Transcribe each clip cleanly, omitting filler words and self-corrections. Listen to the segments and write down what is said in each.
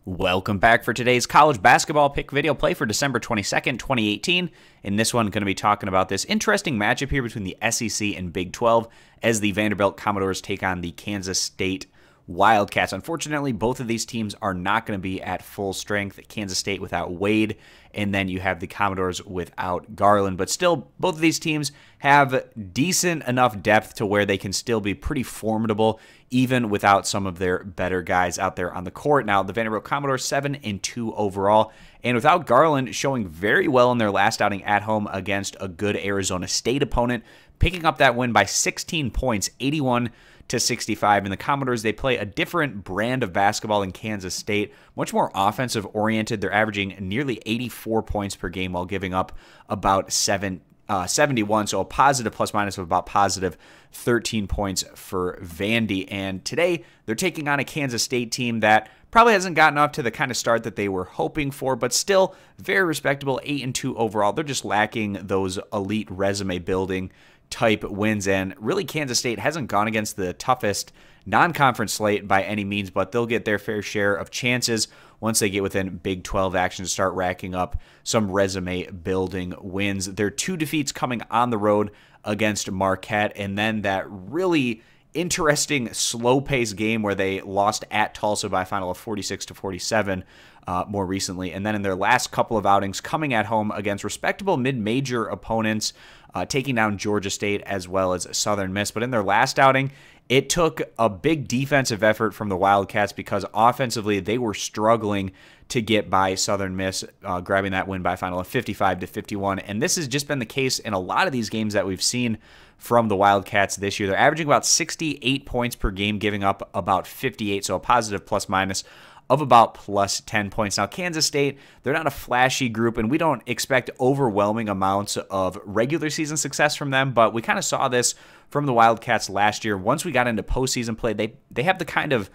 Welcome back for today's college basketball pick video play for December 22nd, 2018. In this one, I'm going to be talking about this interesting matchup here between the SEC and Big 12 as the Vanderbilt Commodores take on the Kansas State Wildcats. Unfortunately, both of these teams are not going to be at full strength. Kansas State without Wade, and then you have the Commodores without Garland. But still, both of these teams have decent enough depth to where they can still be pretty formidable, even without some of their better guys out there on the court. Now, the Vanderbilt Commodores 7-2 overall, and without Garland showing very well in their last outing at home against a good Arizona State opponent, picking up that win by 16 points, 81-65. And the Commodores, they play a different brand of basketball than Kansas State, much more offensive oriented. They're averaging nearly 84 points per game while giving up about 71, so a positive plus minus of about positive 13 points for Vandy. And today they're taking on a Kansas State team that probably hasn't gotten off to the kind of start that they were hoping for, but still very respectable, 8-2 overall. They're just lacking those elite resume building type wins, and really Kansas State hasn't gone against the toughest non-conference slate by any means, but they'll get their fair share of chances once they get within Big 12 action to start racking up some resume building wins. Their two defeats coming on the road against Marquette, and then that really interesting slow-paced game where they lost at Tulsa by a final of 46-47 more recently. And then in their last couple of outings, coming at home against respectable mid-major opponents, taking down Georgia State as well as Southern Miss. But in their last outing, it took a big defensive effort from the Wildcats because offensively they were struggling to get by Southern Miss, grabbing that win by a final of 55-51. And this has just been the case in a lot of these games that we've seen from the Wildcats this year. They're averaging about 68 points per game, giving up about 58, so a positive plus minus of about plus 10 points. Now, Kansas State, they're not a flashy group, and we don't expect overwhelming amounts of regular season success from them, but we kind of saw this from the Wildcats last year. Once we got into postseason play, they have the kind of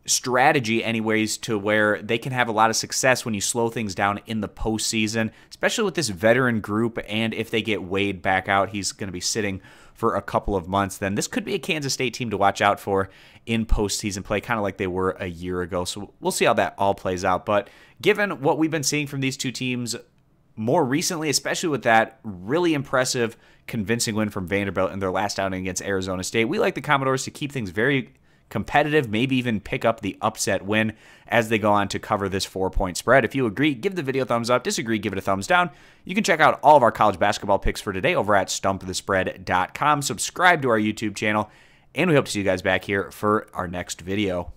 strategy anyways to where they can have a lot of success when you slow things down in the postseason, especially with this veteran group. And if they get Wade back out, he's going to be sitting for a couple of months, then this could be a Kansas State team to watch out for in postseason play, kind of like they were a year ago. So we'll see how that all plays out. But given what we've been seeing from these two teams more recently, especially with that really impressive, convincing win from Vanderbilt in their last outing against Arizona State, we like the Commodores to keep things very competitive, maybe even pick up the upset win as they go on to cover this 4-point spread. If you agree, give the video a thumbs up. Disagree, give it a thumbs down. You can check out all of our college basketball picks for today over at stumpthespread.com. Subscribe to our YouTube channel, and we hope to see you guys back here for our next video.